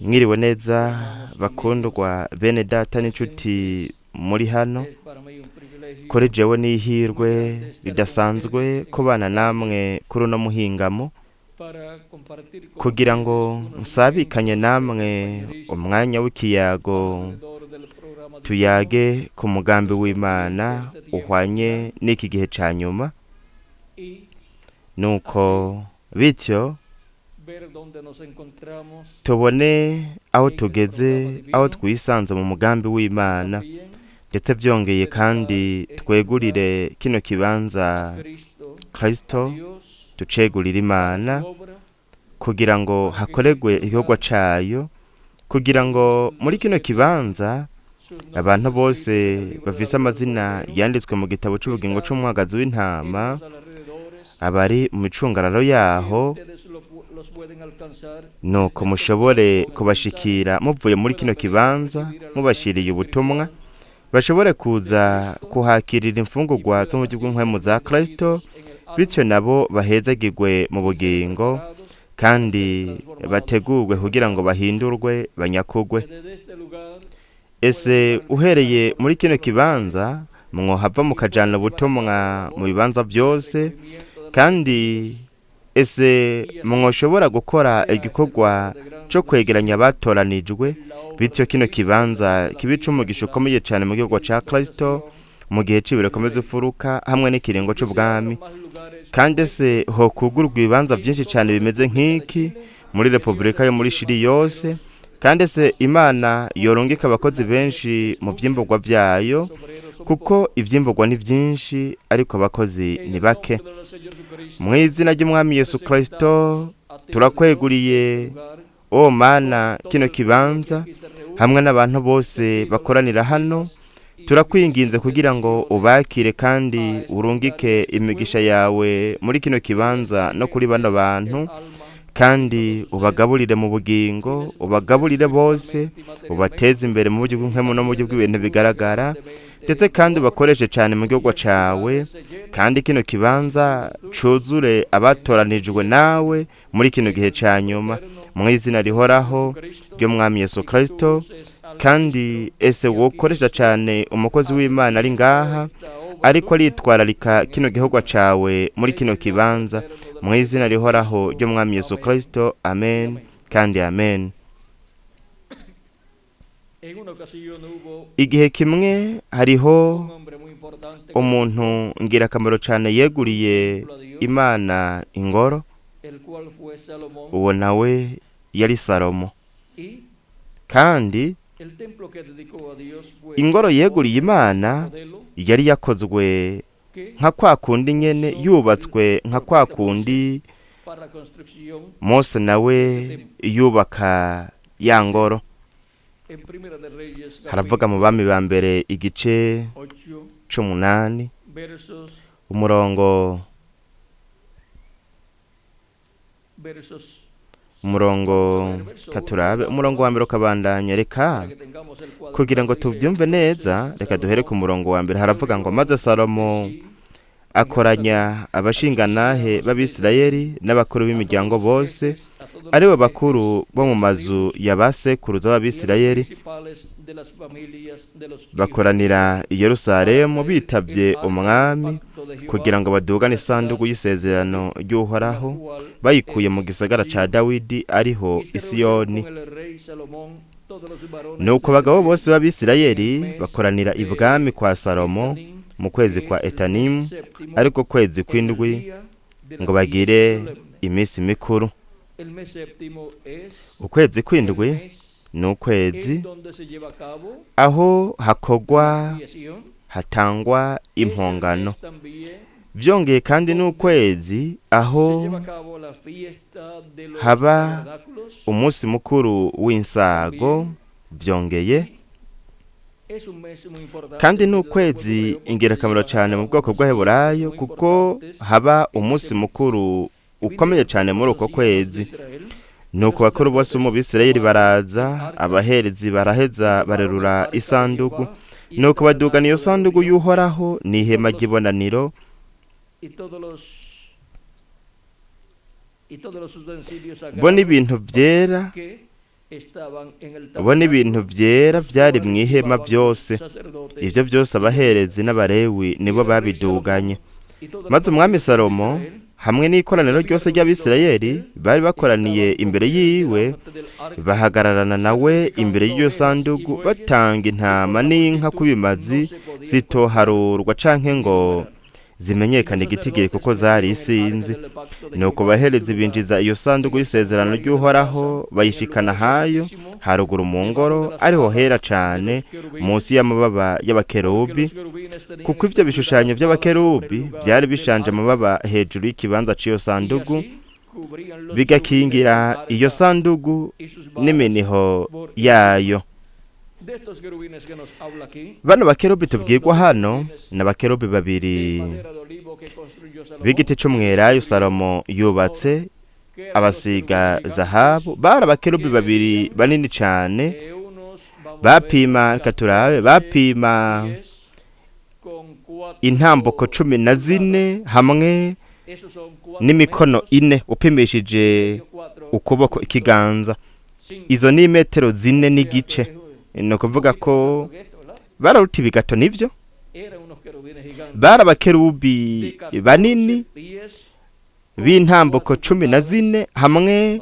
Mwiriwe neza bakundwa bene data n'inshuti muri hano. Kuri jewe n'ihirwe ridasanzwe kubana namwe kuri uno muhingamo kugira ngo nsabikanye namwe umwanya w'ikiyago tuyage ku mugambi w'Imana uhwanye n'iki gihe ca nyuma, nuko bityo tubone aho tugeze, aho twisanze mu mugambi w'Imana, ndetse byongeye kandi twegurire kino kibanza Kristo, tucegurire Imana kugira ngo hakoregwe igikorwa cayo, kugira ngo muri kino kibanza abantu bose bafise amazina yanditswe mu gitabo c'ubugingo c'umwagazi w'intama, abari mu micungararo yaho, nuko mushobore kubashikira muvuye muri kino kibanza mubashiriye ubutumwa, bashobore kuza kuhakirira imfungurwa zo mu buryo bw'impwemu za Kristo, bityo nabo bahezagirwe mu bugingo kandi bategurwe kugira ngo bahindurwe banyakugwe. Ese uhereye muri kino kibanza mwohava mukajana ubutumwa mu bibanza byose, kandi ese mwoshobora gukora igikorwa cyo kwegeranya abatoranijwe, bityo kino kibanza kibica umugisha ukomeye cyane mu gihugu ca Kristo mu gihe cibire komeze furuka hamwe n'ikiringo c'ubwami. Kandi ese ho kugurwa ibibanza byinshi cyane bimeze nk'iki muri Repubulika yo muri Chile yose, kandi ese Imana yorungika abakozi benshi mu vyimburwa vyayo, kuko ivyimburwa ni vyinshi ariko abakozi ni bake. Mu izina ry'Umwami Yesu Kristo turakweguriye o Mana kino kibanza hamwe n'abantu bose bakoranira hano, turakwinginze kugira ngo ubakire kandi urungike imigisha yawe muri kino kibanza no kuri bano bantu, kandi ubagaburire mu bugingo, ubagaburire bose, ubateze imbere mu buryo bw'impwemu no mu buryo bw'ibintu bigaragara, ndetse kandi ubakoreshe cyane mu gihugu cawe, kandi kino kibanza cuzure abatoranijwe nawe muri kino gihe ca nyuma, mu izina rihoraho ry'Umwami Yesu Kristo. Kandi ese wokoresha cyane umukozi w'Imana ari ngaha, ariko aritwararika kino gihugu cawe muri kino kibanza, mu izina rihoraho ry'Umwami Yesu Kristo. Amen kandi amen. Igihe kimwe hariho umuntu ngirakamaro cyane yeguriye Imana ingoro, uwo nawe yari Salomo. Kandi ingoro yeguriye Imana yari yakozwe nka kwa kundi nyene, yubatswe nka kwa kundi Mose nawe yubaka ya ngoro. Haravuga mu Bami ba mbere igice 8 umurongo katurabe umurongo wa mbere ukabandanya. Reka kugira ngo tubyumve neza, reka duhere ku murongo wa mbere. Haravuga ngo maze Salomo akoranya abashinganahe b'Abisirayeli n'abakuru b'imiryango bose, aribo bakuru bo mu mazu ya basekuruza b'Abisirayeli, bakoranira i Yerusalemu bitavye umwami kugira ngo badugane isanduku y'isezerano ry'Uhoraho, bayikuye mu gisagara ca Dawidi ariho Isiyoni. Nuko abagabo bose b'Abisirayeli bakoranira ibwami kwa Salomo mu kwezi kwa Etanimu, ariko kwezi kw'indwi, ngo bagire iminsi mikuru. Ukwezi kw'indwi ni ukwezi aho hakogwa hatangwa impongano. Byongeye kandi ni ukwezi aho haba umunsi mukuru w'insago. Byongeye kandi ni ukwezi ingirakamaro cyane mu bwoko bw'Abaheburayo, kuko haba umunsi mukuru ukomeye cyane muri uko kwezi. Nuko bakuru bose mu Bisirayeli baraza, abaherezi baraheza barerura isanduku, nuko badugana iyo sanduku y'Uhoraho n'ihema ry'ibonaniro, bo n'ibintu byera byari mu ihema byose. Ibyo byose abaherezi n'abarewi nibo babiduganye. Maze umwami Salomo hamwe n'ikoraniro ryose ry'Abisirayeli bari bakoraniye imbere yiwe, bahagararana nawe imbere y'iyo sandugu, batanga intama n'inka kubimazi zitoharurwa canke ngo zimenyekane igitigiri kuko zari isinzi. Nuko baherezi binjiza iyo sandugu y'isezerano ry'Uhoraho, bayishikana hayo haruguru mu ngoro, ariho hera cane munsi y'amababa y'abakerubi, kuko ivyo bishushanyo by'abakerubi byari bishanje amababa hejuru y'ikibanza c'iyo sandugu, bigakingira iyo sandugu n'iminiho yayo. Bano bakerubi tubwirwa hano n'abakerubi babiri b'igiti c'umwelayo Salomo yubatse abasiga zahabu. Bari abakerubi babiri banini cane, bapima intambuko 14 hamwe n'imikono 4 upimishije ukuboko ikiganza. Izo ni metero 4 n'igice. No kuvuga ko bararuta ibigato nivyo. Bari abakerubi banini b'intambuko 14 hamwe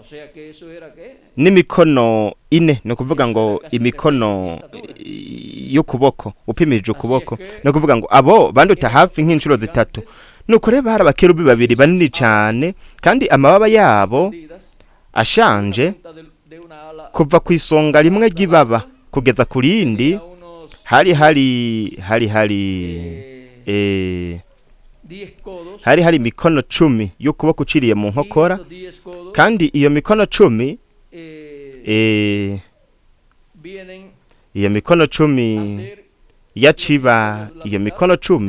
n'imikono 4. No kuvuga ngo imikono y'ukuboko upimije ukuboko. No kuvuga ngo abo banduta hafi nk'inshuro zitatu. Nuko rero bari abakerubi babiri banini cyane, kandi amababa yabo ashanje kuva ku isonga rimwe ry'ibaba kugeza ku rindi hari mikono 10 y'ukuboko uciriye mu nkokora, kandi iyo mikono 10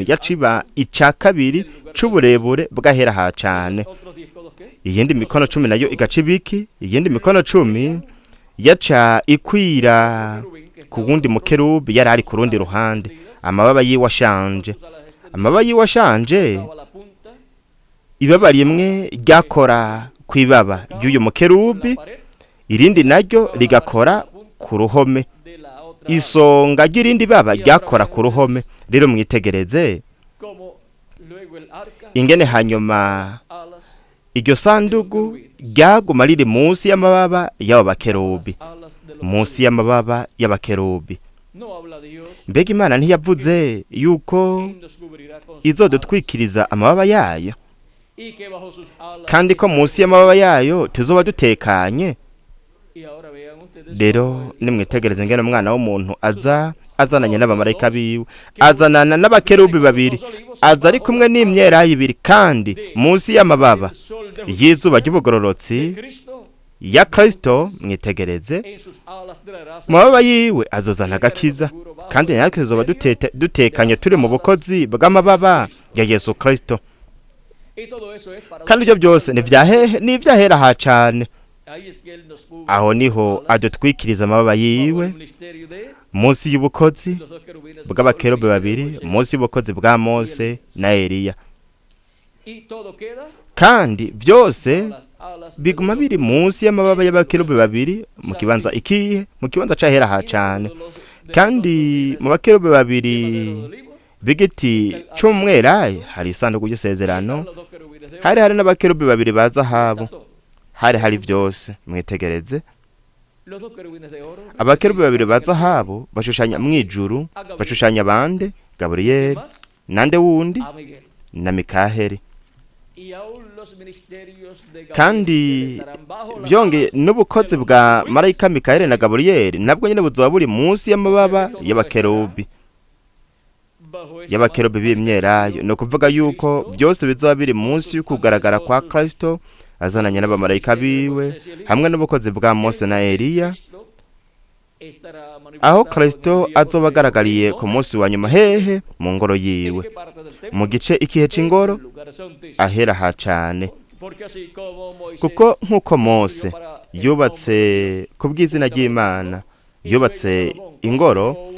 yaciba ica kabiri c'uburebure bwahera ha cane. Iyindi mikono 10 nayo igacibiki, iyindi mikono 10 yaca ikwira ku wundi mukerubi yari ari ku rundi ruhande. Amababa yiwe ashanje ibaba rimwe ryakora kw'ibaba ry'uyu mukerubi, irindi naryo rigakora ku ruhome, isonga ry'irindi baba ryakora ku ruhome. Rero mwitegereze ingene hanyuma iryo sandugu ryaguma riri munsi y'amababa y'abakerubi, munsi y'amababa y'abakerubi. Mbega Imana ntiyavuze yuko izodutwikiriza amababa yayo, kandi ko munsi y'amababa yayo tuzoba dutekanye? Rero nimwitegereze ngene umwana w'umuntu azananye n'abamarayika biwe, azanana n'abakerubi babiri, aza ari kumwe n'imyelayo ibiri, kandi munsi y'amababa y'izuba ry'ubugororotsi ya Kristo. Mwitegereze mababa yiwe azozana agakiza, kandi natwe tuzoba dutekanye turi mu bukozi bw'amababa ya Yesu Kristo. Kandi ibyo byose ni ivyahera ha cane. Aho niho adutwikiriza amababa yiwe munsi y'ubukozi bw'abakerubi babiri, munsi y'ubukozi bwa Mose na Eliya. Kandi byose biguma biri munsi y'amababa y'abakerubi babiri mu kibanza ikihe, mu kibanza cahera ha cane. Kandi mu bakerubi babiri b'igiti c'umwelayo hari isanduku y'isezerano, hari n'abakerubi babiri ba zahabu, hari byose. Mwitegereze abakerubi babiri ba zahabu bashushanya mwijuru, bashushanya bande? Gaburiyeli nande wundi na Mikaheli. Kandi byongeye n'ubukozi bwa marayika Mikaheli na Gaburiyeli nabwo nyine buzoba buri munsi y'amababa y'abakerubi b'imyelayo. No kuvuga yuko byose bizoba biri munsi y'ukugaragara kwa Kristo azananye n'abamarayika biwe hamwe n'ubukozi bwa Mose na Eliya, aho Kristo azoba agaragariye ku munsi wa nyuma hehe? Mu ngoro yiwe, mu gice ikihe c'ingoro ahera ha cane. Kuko nk'uko Mose yubatse ku bw'izina ry'Imana, yubatse ingoro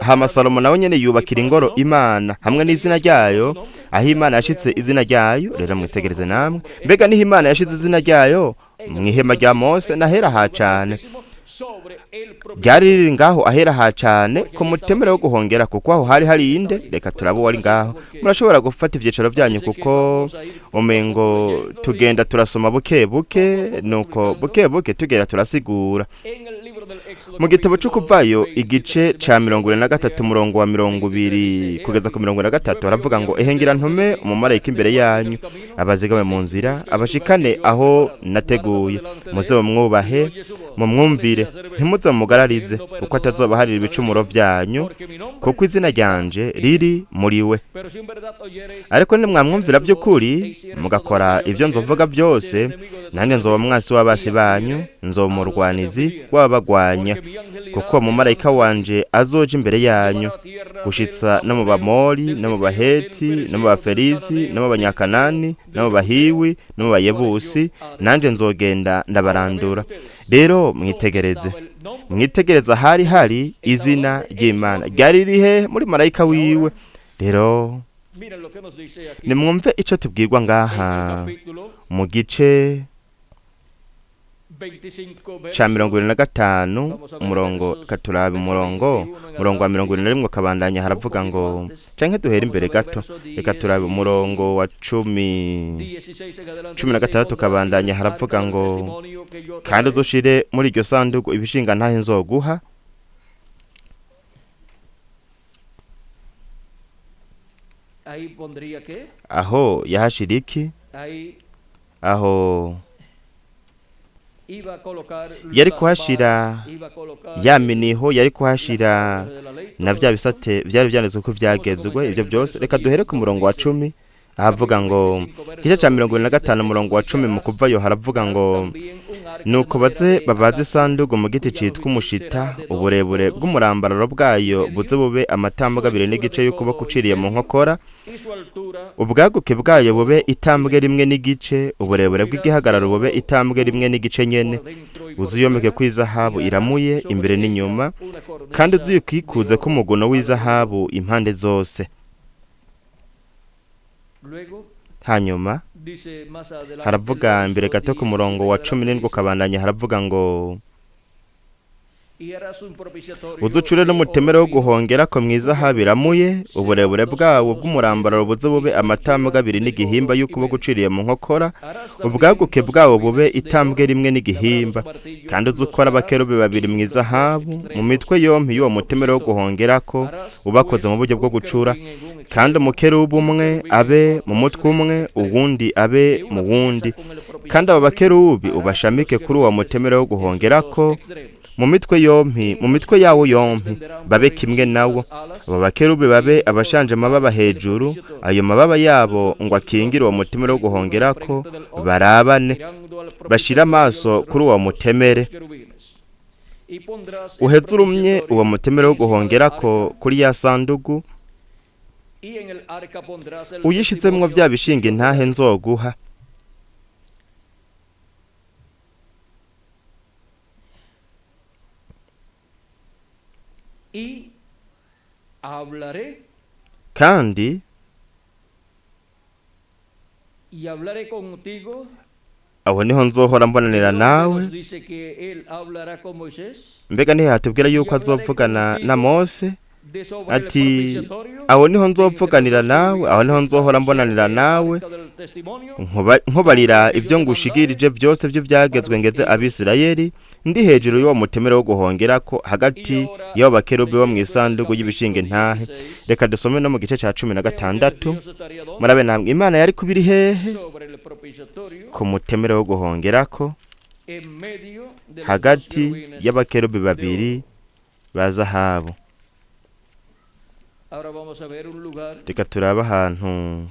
hama Salomo nawe nyene yubakira ingoro Imana hamwe n'izina ryayo, aho Imana yashitse izina ryayo. Rero mwitegereze namwe, mbega niho Imana yashize izina ryayo mw'ihema rya Mose n'ahera ha cane, ryari riri ngaho ahera ha cane ku mutemere wo guhongera, kuko aho hari hari inde. Reka turabo wari ngaho, murashobora gufata ivyicaro vyanyu, kuko umengo tugenda turasoma buke buke, nuko buke buke tugera turasigura. Mu gitabo c'Ukuvayo igice ca 23 umurongo wa 20 kugeza ku 23 haravuga ngo, ehengira ntume umumarayika imbere yanyu, abazigame mu nzira, abashikane aho nateguye, muze mumwubahe mumwumvire, ntimuze mumugararize, kuko atazobaharira ibicumuro vyanyu, kuko izina ryanje riri muri we. Ariko nimwamwumvira by'ukuri mugakora ivyo nzovuga byose, nanjye nzoba mwasi w'abasi banyu, nzoba umurwanizi w'ababagwanya, kuko umumarayika wanje azoja imbere yanyu, gushitsa no mu Bamori, no mu Baheti, no mu Baferizi, no mu Banyakanani, no mu Bahiwi, no mu Bayebusi, nanje nzogenda ndabarandura. Rero mwitegereza hari hari izina ry'Imana ryari rihe muri marayika wiwe. Rero nimwumve ico tubwirwa ngaha mu gice ca 25 umurongo katurabe umurongo wa 21 kabandanya haravuga ngo, canke duhera imbere gato, reka turabe umurongo wa 16 kabandanya haravuga ngo, kandi uzoshire muri iryo sanduku ibishinga ntahe nzoguha. Aho yahashira iki? Aho yari kuhashira ya miniho, yari kuhashira na vya bisate vyari vyanditswe ko vyagezwe. Ivyo byose reka duhere ku murongo wa 10 ahavuga ngo, kice ca 25 umurongo wa 10 mu Kuvayo haravuga ngo, nuko babaze isanduku mu giti citwa umushita, uburebure bw'umurambararo bwayo buze bube amatambwe 2 n'igice y'ukuboko uciriye mu nkokora, ubwaguke bwayo bube itambwe 1 n'igice, uburebure bw'igihagararo bube itambwe 1 n'igice nyene, uzuyomeke kw'izahabu iramuye imbere n'inyuma, kandi uzuyikikuze k'umugono w'izahabu impande zose. Hanyuma haravuga imbere gato ku murongo wa 17 kabandanya haravuga ngo, uzucure n'umutemere wo guhongera ko mwiza habiramuye, uburebure bwawo bw'umurambararo buze bube amatambwe 2 n'igihimba y'ukuboko uciriye mu nkokora, ubwaguke bwawo bube itambwe 1 n'igihimba, kandi uzukora abakerubi 2 mwiza habu mu mitwe yompi y'uwo mutemere wo guhongera ko ubakoze mu buryo bwo gucura, kandi umukerubi umwe abe mu mutwe umwe, uwundi abe mu wundi, kandi abo bakerubi ubashamike kuri uwo mutemere wo guhongera ko mu mitwe yawo yompi babe kimwe nawo. Abo bakerubi babe abashanje amababa hejuru, ayo mababa yabo ngo akingire uwo mutemere wo guhongera ko barabane, bashira amaso kuri uwo mutemere. Uhezurumye uwo mutemere wo guhongera ko kuri ya sanduku, uyishizemwo vya bishinga intahe nzoguha. Kandi aho niho nzohora mbonanira nawe. Mbega ntihatubwira yuko azovugana na Mose ati, aho niho nzopfuganira nawe, aho niho nzohora mbonanira nawe, nkubarira ibyo ngushigirije byose byo byagezwe ngeze Abisirayeli, ndi hejuru y'uwo mutemere wo guhongera ko hagati y'abo bakerubi bo mwisanduku y'ibishinge ntahe. Reka dusome no mu gice ca 16. Murabe namwe Imana yari kubiri hehe? Ku mutemere wo guhongera ko hagati y'abakerubi 2 ba zahabu. Reka turaba ahantu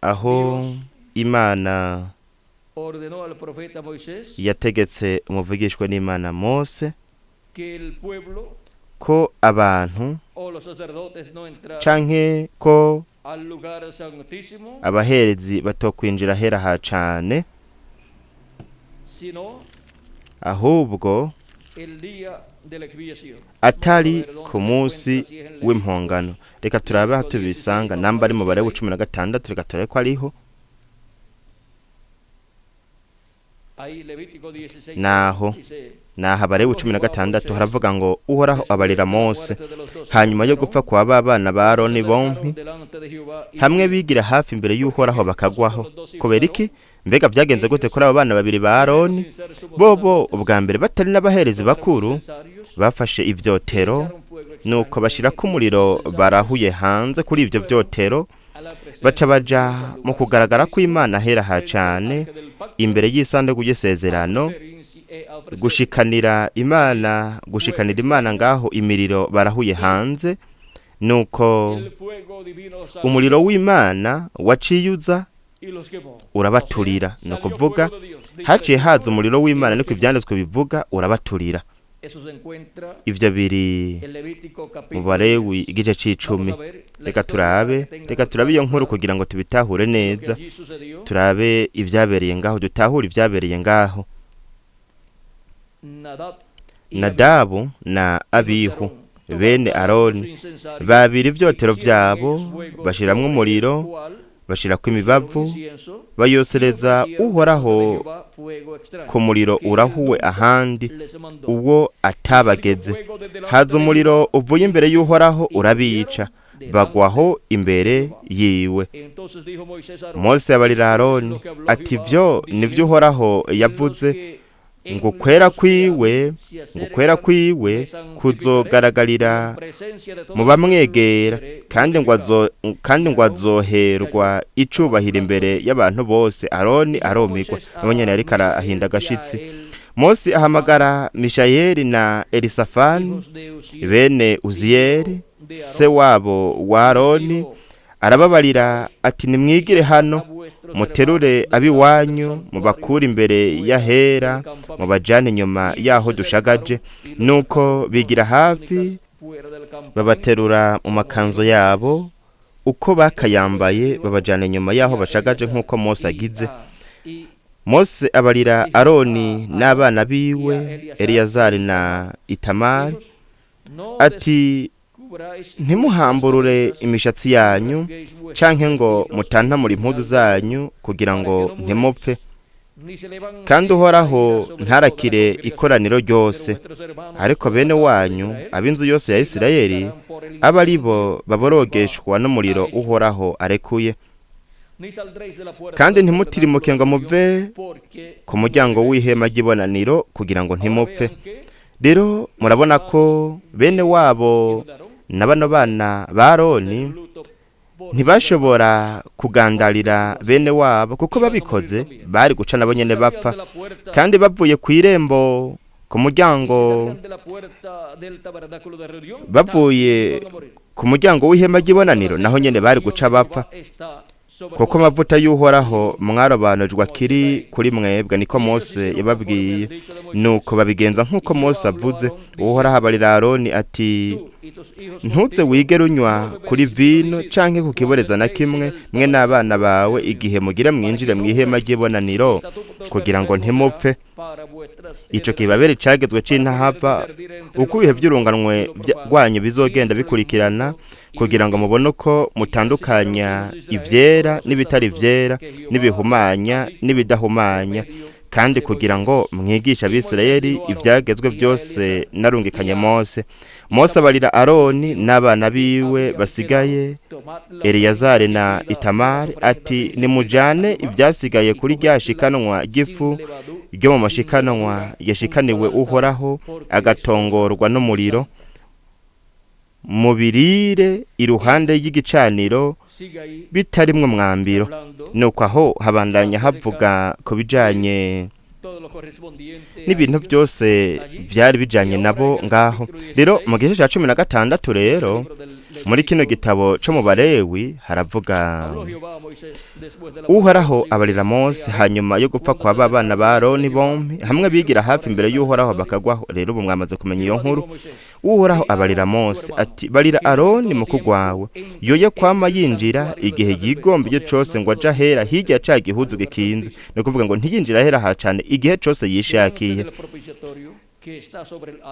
aho Imana yategetse umuvugishwa n'Imana Mose ko abantu canke ko abaherezi batokwinjira hera ha cane, ahubwo atari ku munsi w'impongano. Reka turabe aho tubisanga namba ari mu Balewi 16, reka turabe ko ariho. Naho Balewi 16 haravuga ngo Uhoraho abarira Mose hanyuma yo gupfa kwa babana ba Aroni bompi hamwe bigira hafi imbere y'Uhoraho bakagwaho. Kubera iki? Mbega byagenze gute kuri abo bana babiri ba Aroni? Bobo ubwa mbere batari n'abaherezi bakuru bafashe ivyotero nuko bashira ku muriro barahuye hanze kuri ivyo vyotero, baca baja mu kugaragara ko Imana hera ha cane imbere y'isanduku y'isezerano gushikanira Imana ngaho imiriro barahuye hanze. Nuko umuriro w'Imana waciyuza urabaturira, no kuvuga haciye haza umuriro w'Imana niko ivyanditswe bivuga urabaturira. Ivyo biri mu Balewi igice c'icumi. Reka turabe iyo nkuru kugira ngo tubitahure neza, turabe ivyabereye ngaho, dutahure ivyabereye ngaho. Nadabu na Abihu bene Aroni babiri ivyotero vyabo bashiramwo umuriro, bashirako imibavu, bayosereza Uhoraho ku muriro urahuwe ahandi uwo atabageze. Haza umuriro uvuye imbere y'Uhoraho urabica, bagwaho imbere yiwe. Mose abarira Aroni ati vyo nivyo Uhoraho yavuze ngo kwera kwiwe kuzogaragarira mu bamwegera, kandi ngo azoherwa icubahiro imbere y'abantu bose. Aroni aromigwa, nabonyene yariko arahinda agashitsi. Mose ahamagara Mishayeli na Elisafani bene Uziyeli se wabo wa Aroni, arababarira ati nimwigire hano, muterure abiwanyu, mubakure imbere y'ahera, mubajane inyuma yaho dushagaje. Nuko bigira hafi babaterura mu makanzo yabo uko bakayambaye, babajana inyuma yaho bashagaje nk'uko Mose agize. Mose abarira Aroni n'abana biwe Eliyazari na Itamari ati ntimuhamburure imishatsi yanyu canke ngo mutantamure impuzu zanyu kugira ngo ntimupfe, kandi Uhoraho ntarakire ikoraniro ryose, ariko bene wanyu ab'inzu yose ya Isirayeli aba ari bo baborogeshwa n'umuriro Uhoraho arekuye. Kandi ntimutirimuke ngo muve ku muryango w'ihema ry'ibonaniro kugira ngo ntimupfe. Rero murabona ko bene wabo na bano bana ba Aroni ntibashobora kugandarira bene wabo, kuko babikoze bari guca nabo nyene bapfa. Kandi bavuye ku irembo ku muryango, bavuye ku muryango w'ihema ry'ibonaniro naho nyene bari guca bapfa, kuko amavuta y'Uhoraho mwarobanujwe akiri kuri mwebwe, niko Mose yababwiye. Nuko babigenza nk'uko Mose avuze. Uhoraho abarira Aroni ati ntuze wigere unywa kuri vino canke ku kiboreza na kimwe, mwe n'abana bawe, igihe mugira mwinjire mu ihema ry'ibonaniro kugira ngo ntimupfe. Ico kibabere cagezwe c'intahava uko ibihe vy'urunganwe rwanyu bizogenda bikurikirana, kugira ngo mubone uko mutandukanya ivyera n'ibitari vyera, n'ibihumanya n'ibidahumanya, kandi kugira ngo mwigisha Abisirayeli ivyagezwe byose narungikanye Mose. Mose abarira Aroni n'abana biwe basigaye Eliyazari na Itamari ati nimujane ivyasigaye kuri rya shikanwa ry'ifu ryo mu mashikanwa yashikaniwe Uhoraho agatongorwa n'umuriro, mubirire iruhande y'igicaniro bitarimwe mwambiro. Nuko aho habandanya havuga ku bijanye n'ibintu byose byari bijanye nabo ngaho. Rero mu gice ca 16 rero muri kino gitabo cyo mu Balewi haravuga Uhoraho abarira Mose hanyuma yo gupfa kwa babana ba Aroni bompi hamwe bigira hafi imbere y'Uhoraho bakagwaho. Rero ubu mwamaze kumenya iyo nkuru. Uhoraho abarira Mose ati barira Aroni mukugwawe yoye kwama yinjira igihe yigombiye cose ngo aja hera hirya ca gihuzu gikinze, no kuvuga ngo ntiyinjira hera ha cane igihe cose yishakiye.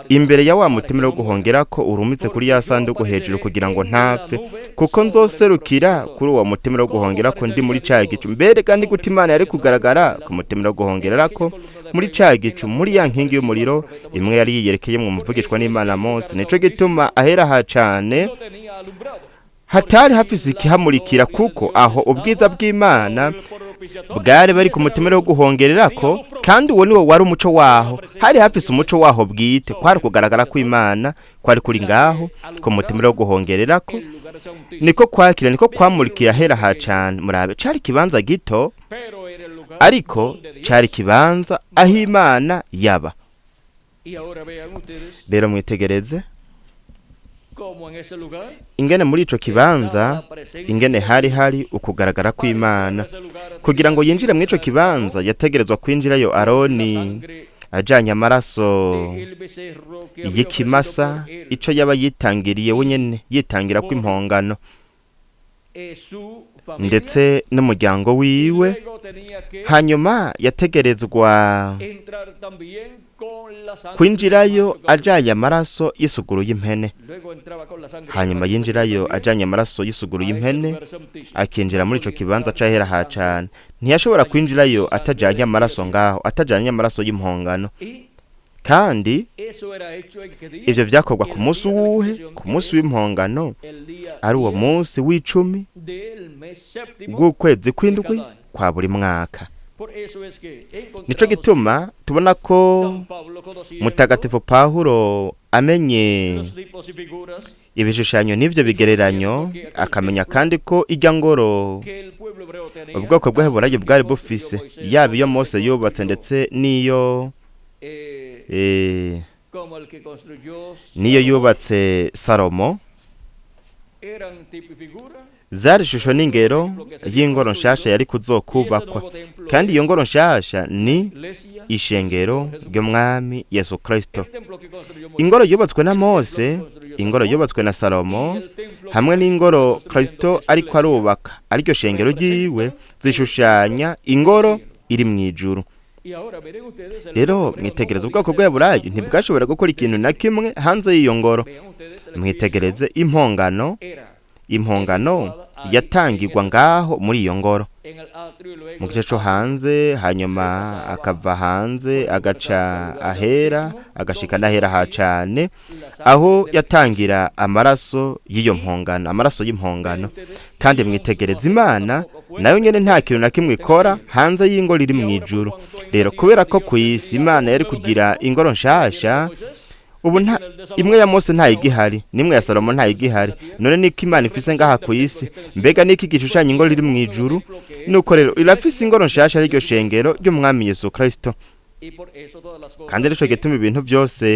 imbere ya wa mutemere wo guhongera ko urumitse kuri ya sanduku hejuru kugira ngo ntapfe, kuko nzoserukira kuri uwo mutemere wo guhongera ko ndi muri ca gicu. Mbere kandi gute Imana yari kugaragara ku mutemere wo guhongera ko muri ca gicu, muri ya nkingi y'umuriro imwe yari yiyerekeye mu muvugishwa n'Imana Mose. Nico gituma ahera ha cane hatari hafise ikihamurikira, kuko aho ubwiza bw'Imana bwari bari ku mutemere wo guhongerera ko, kandi uwo niwo wari umuco waho. Hari hafise umuco waho bwite, kwari kugaragara ko Imana kwari kuri ngaho ku mutemere wo guhongerera ko, niko kwakira, niko kwamurikira hera ha cane. Murabe, cari kibanza gito, ariko cari kibanza aho Imana yaba. Rero mwitegereze ingene muri ico kibanza, ingene hari ukugaragara kw'Imana. Kugira ngo yinjire muri ico kibanza yategerezwa kwinjirayo Aroni ajanye amaraso y'ikimasa, ico yaba yitangiriye wenyene, yitangira kw'impongano, ndetse n'umuryango wiwe. Hanyuma yategerezwa kwinjirayo ajanye amaraso y'isuguru y'impene. Hanyuma yinjirayo ajanye amaraso y'isuguru y'impene, akinjira muri ico kibanza cahera ha cane. Ntiyashobora kwinjirayo atajanye amaraso ngaho, atajanye amaraso y'impongano. Kandi ivyo vyakorwa ku munsi uwuhe? Ku munsi w'impongano, ari uwo munsi w'icumi w'ukwezi kw'indwi kwa buri mwaka. Nico gituma tubona ko Mutagatifu Pawulo amenye ibishushanyo n'ivyo bigereranyo, akamenya kandi ko irya ngoro ubwoko bw'Abaheburayo bwari bufise, yaba iyo Mose yubatse ndetse niyo yubatse Salomo, zari ishusho n'ingero y'ingoro nshasha yari kuzokubakwa. Kandi iyo ngoro nshasha ni ishengero ry'Umwami Yesu Kristo. Ingoro yubatswe na Mose, ingoro yubatswe na Salomo, hamwe n'ingoro Kristo ariko arubaka ariryo shengero ryiwe, zishushanya ingoro iri mw'ijuru. Rero mwitegereze ubwoko bw'Abaheburayo ntibwashobora gukora ikintu na kimwe hanze y'iyo ngoro. Mwitegereze impongano yatangirwa ngaho muri iyo ngoro mu gice co hanze, hanyuma akava hanze agaca ahera, agashika n'ahera ha cane, aho yatangira amaraso y'iyo mpongano, amaraso y'impongano. Kandi mwitegereze Imana nayo nyene nta kintu na kimwe ikora hanze y'ingoro iri mw'ijuru. Rero kubera ko kw'isi Imana yari kugira ingoro nshasha, ubu imwe ya Mose ntayigihari, nimwe ya Salomo ntayigihari. None niko Imana ifise ngaha kw'isi? Mbega niki gishushanya ingoro iri mw'ijuru? Nuko rero irafise ingoro nshasha ariryo shengero ry'Umwami Yesu Kristo. Kandi arico gituma ibintu byose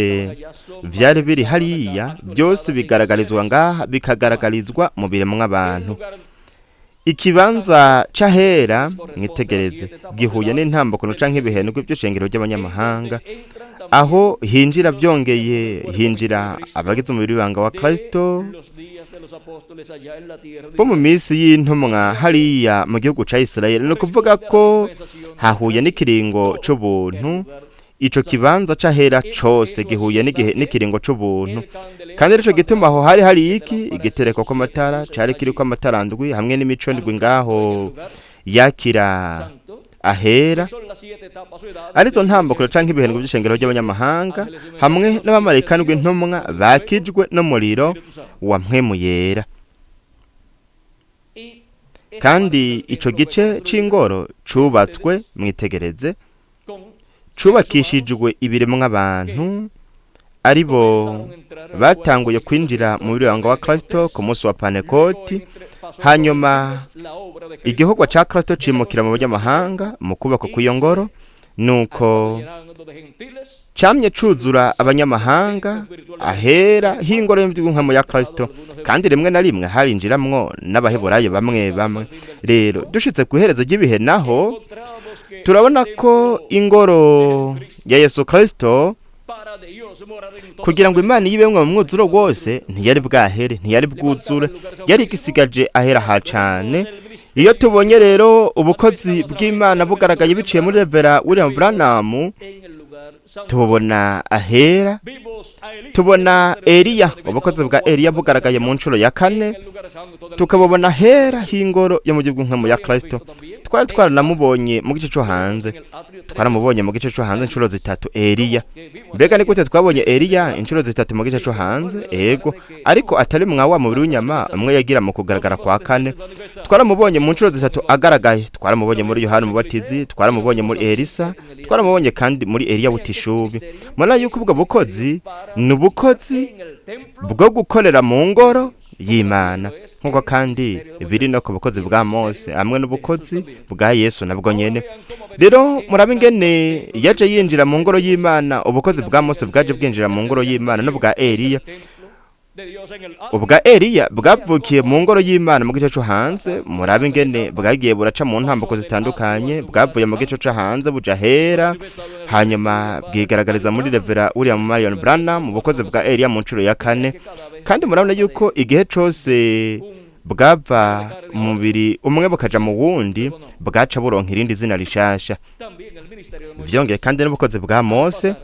vyari biri hariya, byose bigaragarizwa ngaha, bikagaragarizwa mu biremwa abantu. Ikibanza c'ahera mwitegereze gihuye n'intambuko canke ibihendwe byo shengero ry'abanyamahanga, aho hinjira byongeye, hinjira abagize umubiri w'ibanga wa Kristo bo mu minsi y'intumwa hariya mu gihugu ca Isirayeli. No kuvuga ko hahuye n'ikiringo c'ubuntu, ico kibanza c'ahera cose gihuye n'ikiringo c'ubuntu. Kandi arico gituma aho hari iki igitereko kw'amatara, cari kiriko amatara ndwi hamwe n'imico ndwi ngaho yakira ahera, arizo ntambukiro canke ibihendwe by'ishengero ry'abanyamahanga, hamwe n'abamarayika ndwi ntumwa bakijwe n'umuriro wa mpwemu yera. Kandi ico gice c'ingoro cubatswe, mwitegereze, cubakishijwe ibiremwa abantu aribo batanguye kwinjira mu biranga wa Kristo ku munsi wa Pantekoti. Hanyuma igihugu ca Kristo cimukira mu banyamahanga mu kubaka kw'iyo ngoro, nuko camye cuzura abanyamahanga ahera h'ingoro y'umwami ya Kristo. Kandi rimwe na rimwe harinjiramwo n'Abaheburayo bamwe bamwe. Rero dushitse ku iherezo ry'ibihe naho turabona ko ingoro ya Yesu Kristo, kugira ngo Imana yibemwe mu mwuzuro wose, ntiyari bwahere, ntiyari bwuzure, yari igisigaje ahera ha cane. Iyo tubonye rero ubukozi bw'Imana bugaragaye biciye muri Revera William Branham tubona ahera, tubona Eliya, ubukozi bwa Eliya bugaragaye mu ncuro ya 4, tukabona ahera h'ingoro yo mu gihugu ya Kristo. Twari twaranamubonye mu gice cyo hanze, twaramubonye mu gice cyo hanze incuro 3 Eliya. Mbega ni gute twabonye Eliya incuro 3 mu gice cyo hanze? Ego, ariko atari mwawa mu birunyama umwe yagira mu kugaragara kwa 4. Twaramubonye mu ncuro 3 agaragaye, twaramubonye muri Yohana Umubatizi, twaramubonye muri Elisa, twaramubonye kandi muri Eliya butishubi. Mwana yuko ubwo bukozi nubukozi bwo gukorera mu ngoro y'Imana, nkuko kandi biri no ku bukozi bwa Mose amwe n'ubukozi bwa Yesu nabwo nyene. Rero murabe ingene yaje yinjira mu ngoro y'Imana, ubukozi bwa Mose bwaje bwinjira mu ngoro y'Imana n'ubwa Eliya. Ubwa Eliya bwavukiye mu ngoro y'Imana mu gice cyo hanze, murabe ingene bwagiye buraca mu ntambuko zitandukanye, bwavuye mu gice cyo hanze buja hera, hanyuma bwigaragariza muri Revera William Marion Branham mu bukozi bwa Eliya mu ncuro ya 4. Kandi murabona yuko igihe cyose bwava mubiri umwe bukaja mu wundi, bwaca buronka irindi zina rishasha. Vyongeye kandi n'ubukozi bwa Mose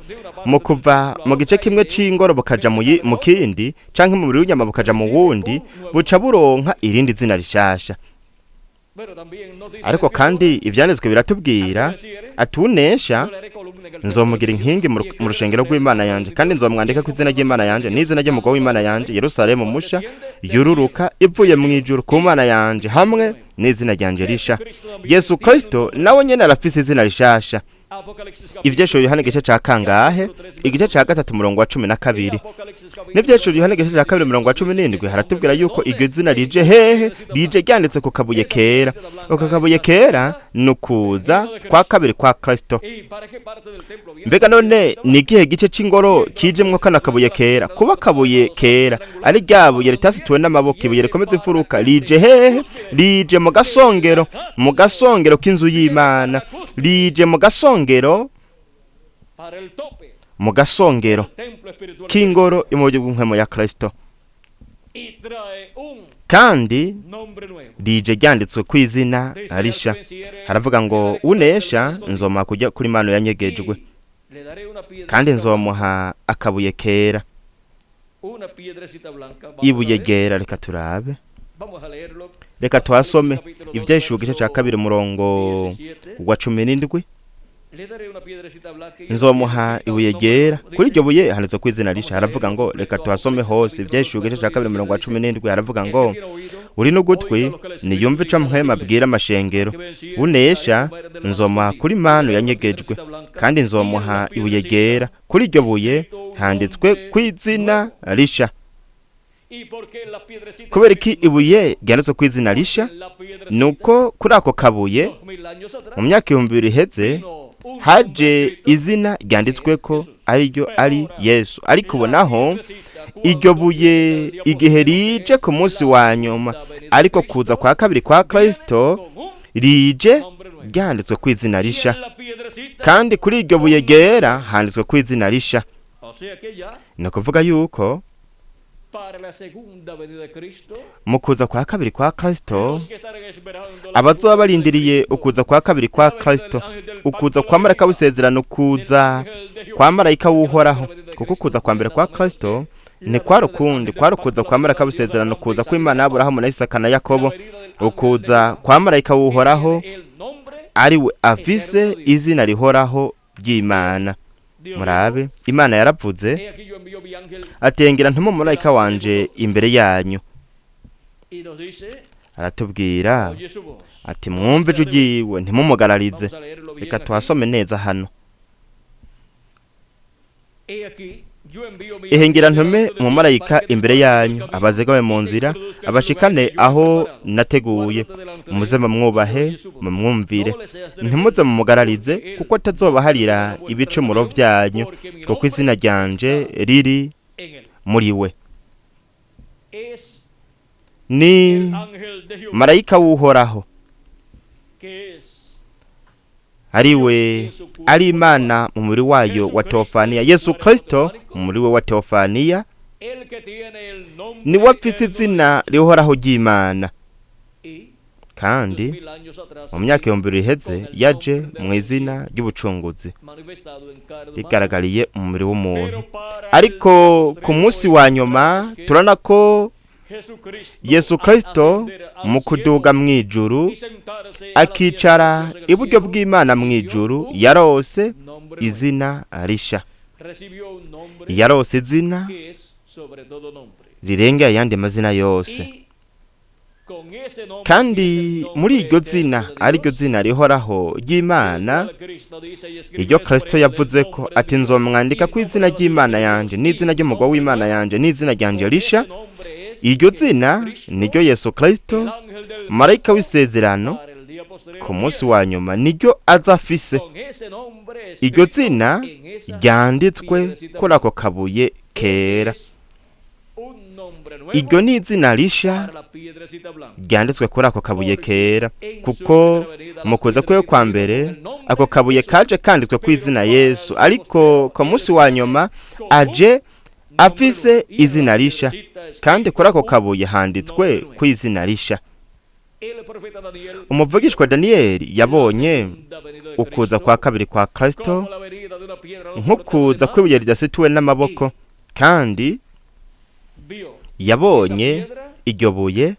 mu kuva mu gice kimwe c'ingoro bukaja mu kindi, canke mu birunyama bukaja mu wundi, buca buronka irindi zina rishasha. Ariko kandi ivyanditswe biratubwira atunesha nzomugira inkingi mu rushengero rw'Imana yanje, kandi nzomwandika ku izina ry'Imana yanje n'izina ry'umugabo w'Imana yanje Yerusalemu musha yururuka ivuye mu ijuru ku Mana yanje, hamwe n'izina ryanje risha. Yesu Kristo nawe nyene arafise izina rishasha. Ivyesho Yohana igice ca kangahe? Igice ca 3 murongo wa 12. N'ivyesho Yohana igice ca 2 murongo wa 17 haratubwira yuko iryo zina rije hehe? Rije ryanditse ku kabuye kera. Uko kabuye kera nukuza kwa kabiri kwa Kristo. Mbega none ni igihe gice c'ingoro kijemwo kana kabuye kera? Kuba kabuye kera ari ryabuye ritasituwe n'amaboko, ibuye rikomeze imfuruka, rije hehe? Rije mu gasongero k'inzu y'Imana, rije mu gasongero k'ingoro y'umubiri w'inkwemo ya Kristo, kandi rije ryanditswe ku izina risha. Haravuga ngo unesha nzoma kujya kuri mano yanyegejwe, kandi nzomuha akabuye kera, ibuye gera. Reka turabe, reka tuhasome ivyesho igice ca 2 murongo wa 17. Nzomuha ibuye gera, kuri iryo buye handitswe ku izina risha. Haravuga ngo reka tuhasome hose ivyesho igice ca 2 murongo wa 17. Haravuga ngo uri n'ugutwi niyumve ico mpwema abwira amashengero, unesha nzomuha kuri mano yanyegejwe, kandi nzomuha ibuye gera, kuri iryo buye handitswe ku izina risha. Kubera iki ibuye ryanditswe ku izina risha? Nuko kuri ako kabuye mu myaka 2000 iheze haje izina ryanditsweko ariryo ari Yesu. Ariko ubonaho iryo buye igihe rije ku munsi wa nyuma, ariko kuza kwa kabiri kwa Kristo rije ryanditswe ku izina risha, kandi kuri iryo buye gera handitswe ku izina risha. Ni ukuvuga yuko mu kuza kwa kabiri kwa Kristo, abazoba barindiriye ukuza kwa kabiri kwa Kristo, ukuza kwa marayika w'isezerano, ukuza kwa marayika w'uhoraho. Kuko kuza kwa mbere kwa Kristo ni kwarukundi, kwarukuza kwa marayika w'isezerano, kuza kw'Imana y'Aburahamu na Isaka na Yakobo. Ukuza kwa marayika w'uhoraho ari we afise izina rihoraho ry'Imana. Murabe, Imana yaravuze atengera ntumumarayika wanje imbere yanyu. Aratubwira ati mwumve jugiwe ntimumugararize. Reka tuhasome neza hano. Ihengera ntume umumarayika imbere yanyu, abazegawe mu nzira, abashikane aho nateguye. Muze mwubahe, mwumvire, ntimuze mumugararize, kuko atazobaharira ibicumuro byanyu, kuko izina ryanje riri muri we. Ni marayika w'uhoraho, ariwe ari Imana mu muri wayo wa teofaniya. Yesu Kristo muri we wa teofaniya ni wafise izina rihoraho ry'Imana. kandi mu myaka 2000 iheze yaje mu izina ry'ubucunguzi rigaragariye umubiri w'umuntu. Ariko ku munsi wa nyuma turana ko Yesu Kristo mu kuduga mu ijuru akicara iburyo bw'Imana mu ijuru yarose izina risha, yarose izina rirenga ayandi mazina yose. Kandi muri iryo zina ari ryo zina rihoraho ry'Imana, iryo Kristo yavuze ko ati nzomwandika ku izina ry'Imana yanje n'izina ry'umugwa w'Imana yanje n'izina ryanje risha. Iryo zina niryo Yesu Kristo marayika w'isezerano ku munsi wa nyuma niryo azafise. Iryo zina ryanditswe kuri ako kabuye kera. Iryo ni izina risha ryanditswe kuri ako kabuye kera, kuko mu kuza kwe kwa mbere ako kabuye kaje kanditswe ku izina Yesu, ariko ku munsi wa nyuma aje afise izina risha, kandi kuri ako kabuye handitswe ku izina risha. Umuvugishwa Daniyeli yabonye ukuza kwa kabiri kwa Kristo nk'ukuza kw'ibuye ridasituwe n'amaboko, kandi yabonye iryo buye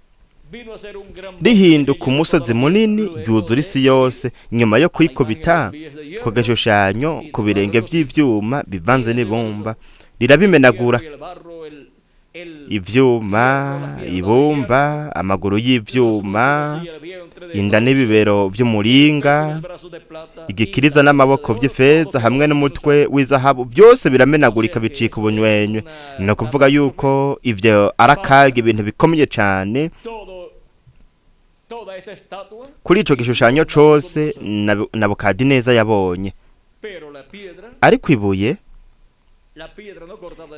rihinduka umusozi munini ryuzura isi yose, nyuma yo kwikubita ku gashushanyo ku birenge by'ivyuma bivanze n'ibumba rirabimenagura. Ivyuma, ibumba, amaguru y'ivyuma, inda n'ibibero vy'umuringa, igikiriza n'amaboko vy'ifeza hamwe n'umutwe w'izahabu byose biramenagurika bicika ubunywenywe. No kuvuga yuko ivyo arakaga ibintu bikomeye cyane. Kuri ico gishushanyo cose Nabukadineza yabonye. Ariko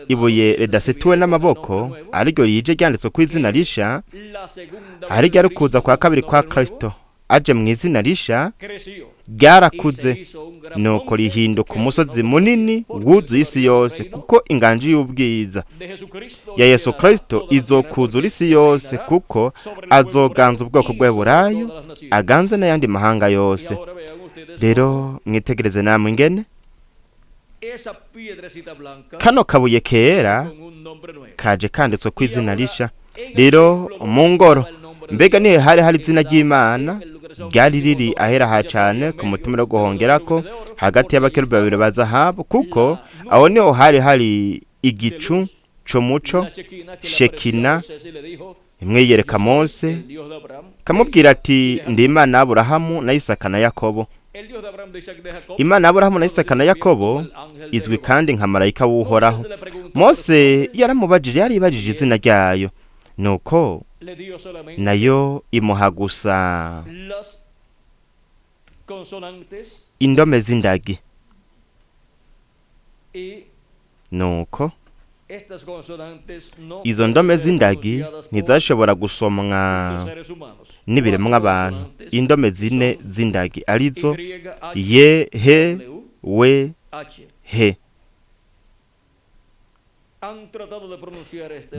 ibuye ridasituwe n'amaboko ariryo rije ryanditswe ku izina risha, ariryo ari kuza kwa kabiri kwa Kristo aje mu izina risha, ryarakuze nuko rihinduka umusozi munini wuzuye isi yose, kuko inganji y'ubwiza ya Yesu Kristo izokuzura isi yose, kuko azoganza ubwoko bw'Eburayo aganze n'ayandi mahanga yose. Rero mwitegereze namwe ingene kano kabuye kera kaje kanditswe ku izina risha. Rero mu ngoro mbega nihe hari izina ry'Imana ryari riri ahera ha cyane ku mutima wo guhongerako hagati y'abakerubi babiri ba zahabu, kuko aho niho hari igicu c'umuco Shekina. Imwe yereka Mose kamubwira ati ndi Imana Aburahamu na Isaka na Yakobo. Imana Aburahamu na Isaka na Yakobo izwi kandi nka marayika w'Uhoraho. Mose yaribajije izina ryayo, nuko nayo imuha gusa indome z'indagi. Nuko izo ndome z'indagi ntizashobora gusomwa n'ibiremwa abantu. Indome zine z'indagi arizo ye, he, we, he.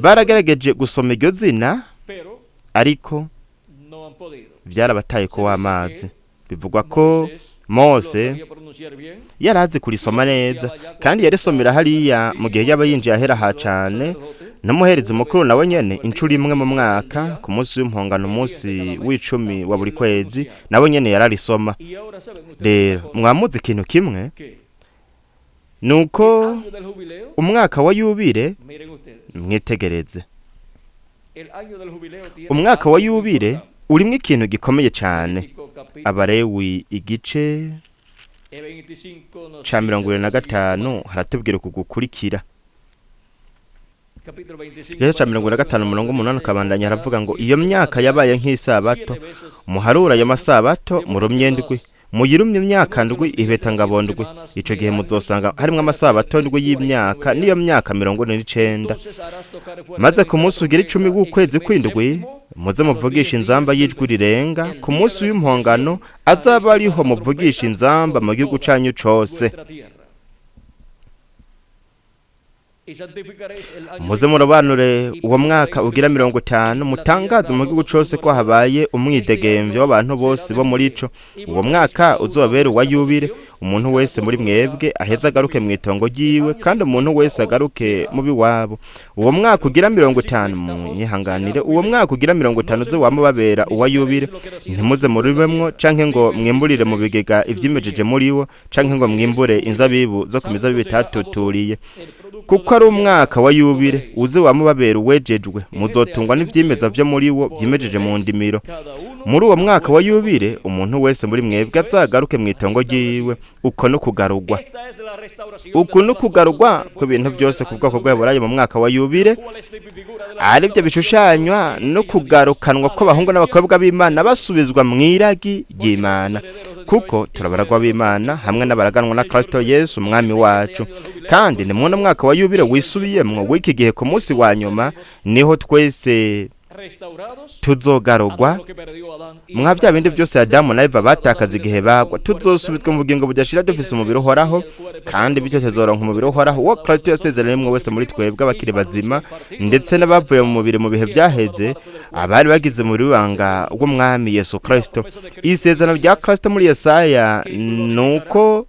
Baragerageje gusoma iryo zina ariko byarabataye ko w'amazi. Bivugwa ko Mose yarazi kurisoma neza, kandi yarisomera hariya mu gihe yaba yinjiye ahera ha cyane, n'umuherezi mukuru nawe nyene incuri imwe mu mwaka ku munsi w'impongano, umunsi w'icumi wa buri kwezi, nawe nyene yararisoma. Rero mwamuzi ikintu kimwe, nuko umwaka wa yubile, mwitegereze, umwaka wa yubile urimo ikintu gikomeye cyane. Abalewi igice ca 25 haratubwira uku gukurikira. Igice ca 25 umurongo 8 kabandanya haravuga ngo iyo myaka yabaye nk'isabato, muharura ayo masabato murumye ndwi, muyirumye imyaka ndwi iheta ngabo ndwi. Ico gihe muzosanga harimwe amasabato ndwi y'imyaka, niyo myaka 49. Maze ku munsi ugira 10 w'ukwezi kw'indwi muze muvugisha inzamba y'ijwi rirenga. Ku munsi w'impongano azaba ariho muvugisha inzamba mu gihugu canyu cose. muze murobanure uwo mwaka ugira 50 mutangaze mu gihugu cyose ko habaye umwidegemvyo w'abantu bose bo muri ico. Uwo mwaka uzobera uwa yubile, umuntu wese muri mwebwe aheza agaruke mu itongo ryiwe, kandi umuntu wese agaruke mu biwabo. Uwo mwaka ugira 50 mwihanganire, uwo mwaka ugira 50 uze wamubabera uwa yubile. Ntimuze muribemwo canke ngo mwimburire mu bigega ivyimejeje muri wo, canke ngo mwimbure inzabibu zo kumizabibu itatuturiye, kuko ari umwaka wa yubile. Uze wamubabera uwejejwe, muzotungwa n'ivyimeza vyo muri wo vyimejeje mu ndimiro. Muri uwo mwaka wa yubile, umuntu wese muri mwebwe azagaruke mu itongo ryiwe. Uko no kugarurwa, uko no kugarurwa ku bintu byose ku bwoko bw'Aburayi mu mwaka wa yubile, ari byo bishushanywa no kugarukanwa ko bahungu n'abakobwa b'Imana basubizwa mu iragi ry'Imana, kuko turabaragwa b'Imana hamwe n'abaraganwa na Kristo Yesu umwami wacu. Kandi ni mu mwaka wa yubile wisubiyemwo w'iki gihe ku munsi wa nyuma, niho twese tuzogarurwa mwa bya bindi byose Adamu na Eva batakaza igihe bagwa. Tuzosubizwa mu bugingo budashira dufise umubiri uhoraho, kandi bityo tuzoronka umubiri uhoraho wo Kristo yasezeranye wese muri twebwe abakiri bazima, ndetse n'abavuye mu mubiri mu bihe byaheze, abari bagize muri wanga w'umwami Yesu Kristo. Isezerano rya Kristo muri Yesaya nuko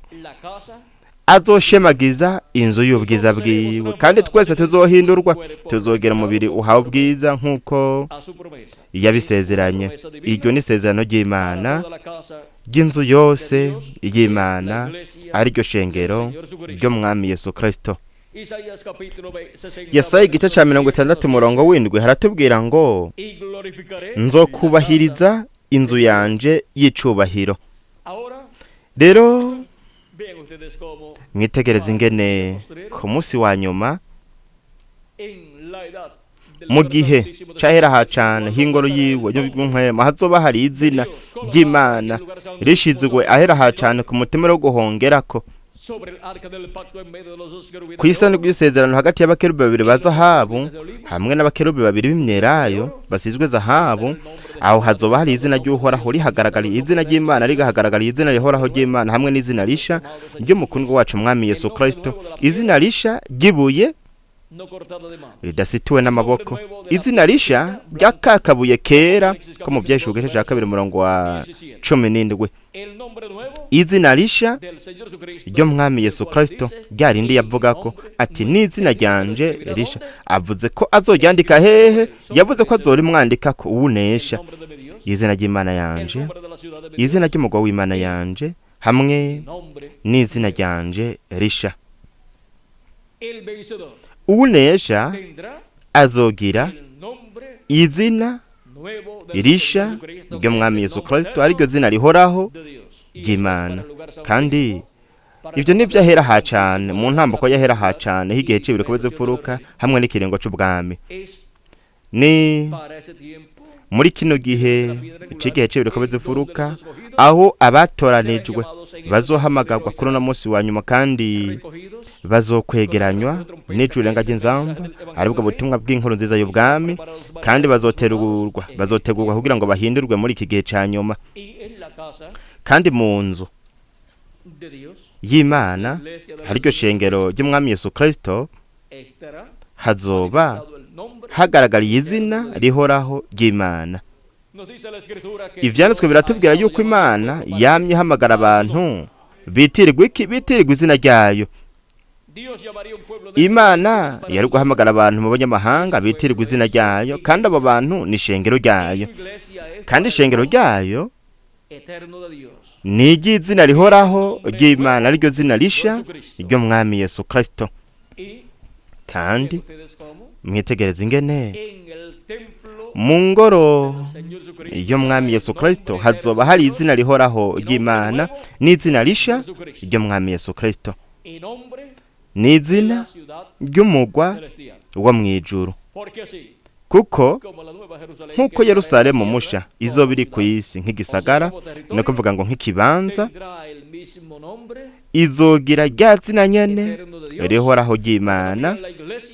azoshemagiza inzu y'ubwiza bwiwe, kandi twese tuzohindurwa, tuzogera umubiri uhawe ubwiza nk'uko yabisezeranye. Iryo ni isezerano ry'Imana ry'inzu yose y'Imana, ariryo shengero ry'umwami Yesu Kristo. Yesaya igice ca 60 umurongo w'indwi haratubwira ngo, nzokubahiriza inzu yanje y'icubahiro. Rero mwitegereza ingene ku munsi wa nyuma, mu gihe cahera hacane h'ingoro yiwe y'ubw'inkwema, hazoba hari izina ry'Imana rishizwe ahera hacane ku mutima wo guhongerako kw'isano rw'isezerano hagati y'abakerubi babiri ba zahabu hamwe n'abakerubi babiri b'imyelayo basizwe zahabu. Aho hazoba hari izina ry'uhoraho rihagaragariye izina ry'Imana, rigahagaragariye izina rihoraho ry'Imana hamwe n'izina risha ry'umukundwa wacu umwami Yesu Kristo, izina risha ry'ibuye ridasituwe n'amaboko, izina risha ryakakabuye kera ko mu byeshugeshe cya 2 umurongo wa 17, izina risha ry'umwami Yesu Kristo ryarindi yavuga ko ati n'izina ryanje risha. Avuze ko azoryandika hehe? Yavuze ko azorimwandika ko uwunesha. Izina ry'Imana yanje, izina ry'umugwa w'Imana yanje hamwe n'izina ryanje risha. Uwunesha azogira izina risha ry'umwami Yesu Kristo, ariryo zina rihoraho ry'Imana. Kandi ibyo nivyo ahera hacane mu ntambako yahera hacane h'igihe cibiri ko bizifuruka hamwe n'ikirengo c'ubwami. Ni muri kino gihe c'igihe cibiri ko bizifuruka, aho abatoranijwe bazohamagarwa kuri uno munsi wa nyuma, kandi bazokwegeranywa n'ijuru rirenga ry'inzamba, aribwo butumwa bw'inkuru nziza y'ubwami, kandi bazotegurwa kugira ngo bahindurwe muri iki gihe ca nyuma. Kandi mu nzu y'Imana, ariryo shengero ry'umwami Yesu Kristo, hazoba hagaragariye izina rihoraho ry'Imana. Ivyanditswe biratubwira yuko Imana yamye ihamagara abantu bitirirwa izina ryayo. Imana yari guhamagara abantu mu banyamahanga bitirirwa izina ryayo, kandi abo bantu ni shengero ryayo, kandi ishengero ryayo ni iry'izina rihoraho ry'Imana, ariryo zina risha ry'umwami Yesu Kristo. Kandi mwitegereza ingene mu ngoro y'umwami Yesu Kristo hazoba hari izina rihoraho ry'Imana n'izina risha ry'umwami Yesu Kristo, n'izina ry'umugwa wo mw'ijuru. Kuko nk'uko Yerusalemu musha izoba iri ku isi nk'igisagara, no kuvuga ngo nk'ikibanza, izogira rya zina nyene rihoraho ry'Imana,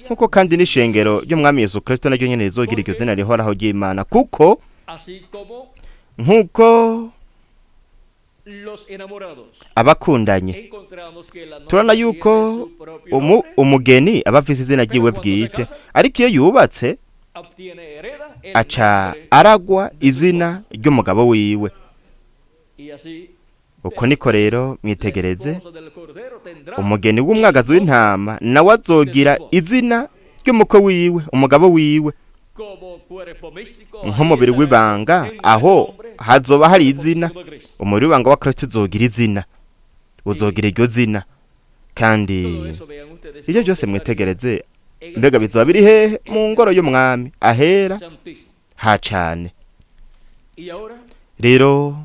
nk'uko kandi n'ishengero ry'umwami Yesu Kristo naryo nyene rizogira iryo zina rihoraho ry'Imana. Kuko nk'uko abakundanye turabona yuko umugeni aba afise izina ryiwe bwite, ariko iyo yubatse aca aragwa izina ry'umugabo wiwe. uko niko rero mwitegereze, umugeni w'umwagazi w'intama nawe azogira izina ry'umukwe wiwe, umugabo wiwe. nk'umubiri w'ibanga aho hazoba hari izina, umubiri w'ibanga wa Kristo uzogira izina, uzogira iryo zina. kandi ibyo byose mwitegereze, mbega bizoba biri hehe? mu ngoro y'umwami ahera ha cane. rero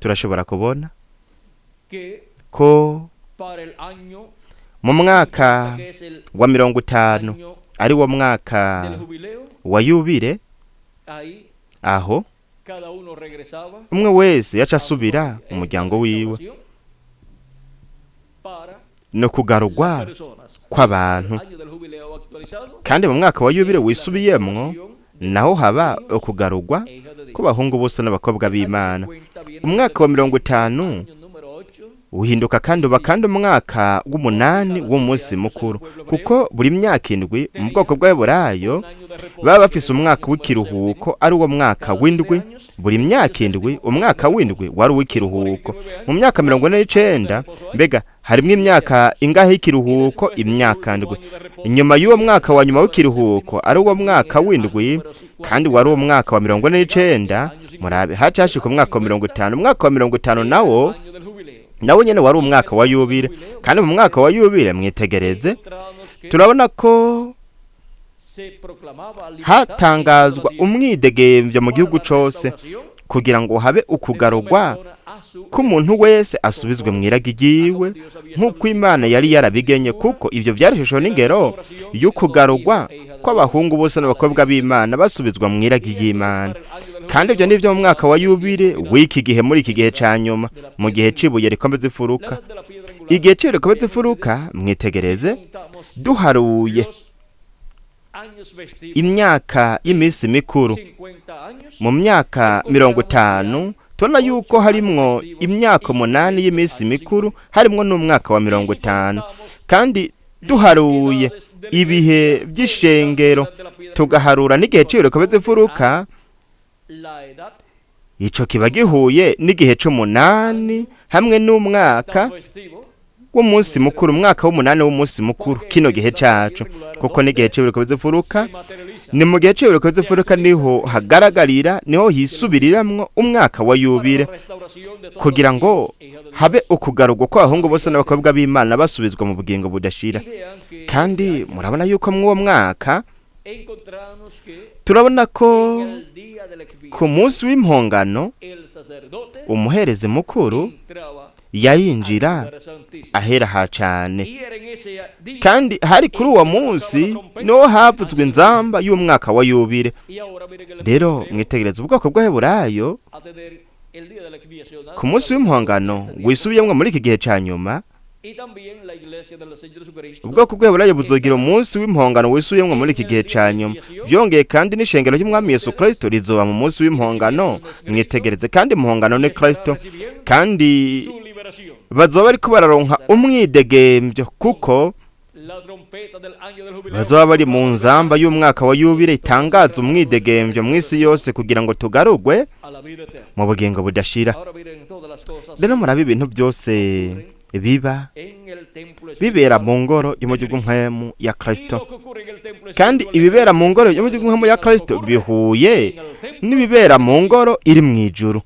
turashobora kubona ko mu mwaka wa 50 ari wo mwaka wa yubile, aho umwe wese yaca asubira mu muryango wiwe no kugarurwa kw'abantu. kandi mu mwaka wa yubile wisubiyemwo naho haba ukugarurwa kw'abahungu bose n'abakobwa b'Imana. umwaka wa 50 uhinduka kandi uba kandi umwaka w'umunani w'umunsi mukuru, kuko buri myaka indwi mu bwoko bw'Aburayo baba bafise umwaka w'ikiruhuko, ari wo mwaka w'indwi. buri myaka indwi umwaka w'indwi wari uw'ikiruhuko. mu myaka 49 mbega harimo imyaka ingahe y'ikiruhuko? imyaka ndwi. inyuma y'uwo mwaka wa nyuma w'ikiruhuko ari wo mwaka w'indwi, kandi wari uwo mwaka wa 49, murabe hacashika umwaka wa 50. umwaka wa 50 nawo nyene wari umwaka wa yubile. kandi mu mwaka wa yubile mwitegereze, turabona ko hatangazwa umwidegemvyo mu gihugu cose, kugira ngo habe ukugarurwa k'umuntu wese asubizwe mw'iragi ryiwe nk'uko Imana yari yarabigenye, kuko ivyo vyari ishusho n'ingero y'ukugarurwa kw'abahungu bose n'abakobwa b'Imana basubizwa mw'iragi ry'Imana. kandi ivyo nivyo mu mwaka wa yubile w'iki gihe, muri iki gihe ca nyuma, mu gihe c'ibuye rikomeza ifuruka. igihe c'ibuye rikomeza ifuruka mwitegereze, duharuye imyaka y'iminsi mikuru mu myaka 50, tubona yuko harimwo imyaka 8 y'iminsi mikuru, harimwo n'umwaka wa 50. kandi duharuye ibihe by'ishengero tugaharura n'igihe c'ibuye rikomeza ifuruka, ico kiba gihuye n'igihe c'8 hamwe n'umwaka w'umunsi mukuru, umwaka w'8 w'umunsi mukuru, kino gihe cacu. kuko n'igihe c'ibuye rikomeza ifuruka, ni mu gihe c'ibuye rikomeza ifuruka niho hagaragarira, niho hisubiriramwo umwaka wa yubile, kugira ngo habe ukugarurwa kw'abahungu bose n'abakobwa b'Imana basubizwa mu bugingo budashira. kandi murabona yuko mw'uwo mwaka turabona ko ku munsi w'impongano umuherezi mukuru yarinjira ahera ha cane. kandi hari kuri uwo munsi niho havuzwe inzamba y'umwaka wa yubile. rero mwitegereza ubwoko bw'Aburayo ku munsi w'impongano wisubiyemwo muri iki gihe ca nyuma, ubwoko bw'Aburayo buzogira umunsi w'impongano wisubiyemwo muri iki gihe ca nyuma. vyongeye kandi n'ishengero ry'umwami Yesu Kristo rizoba mu munsi w'impongano. mwitegereze, kandi impongano ni Kristo, kandi bazoba bariko bararonka umwidegemvyo, kuko bazoba bari mu nzamba y'umwaka wa yubile itangaza umwidegemvyo mw'isi yose, kugira ngo tugarurwe mu bugingo budashira. rero murabe ibintu byose biba bibera mu ngoro y'umujugumwemu ya Kristo, kandi ibibera mu ngoro y'umujugumwemu ya Kristo bihuye n'ibibera mu ngoro iri mw'ijuru.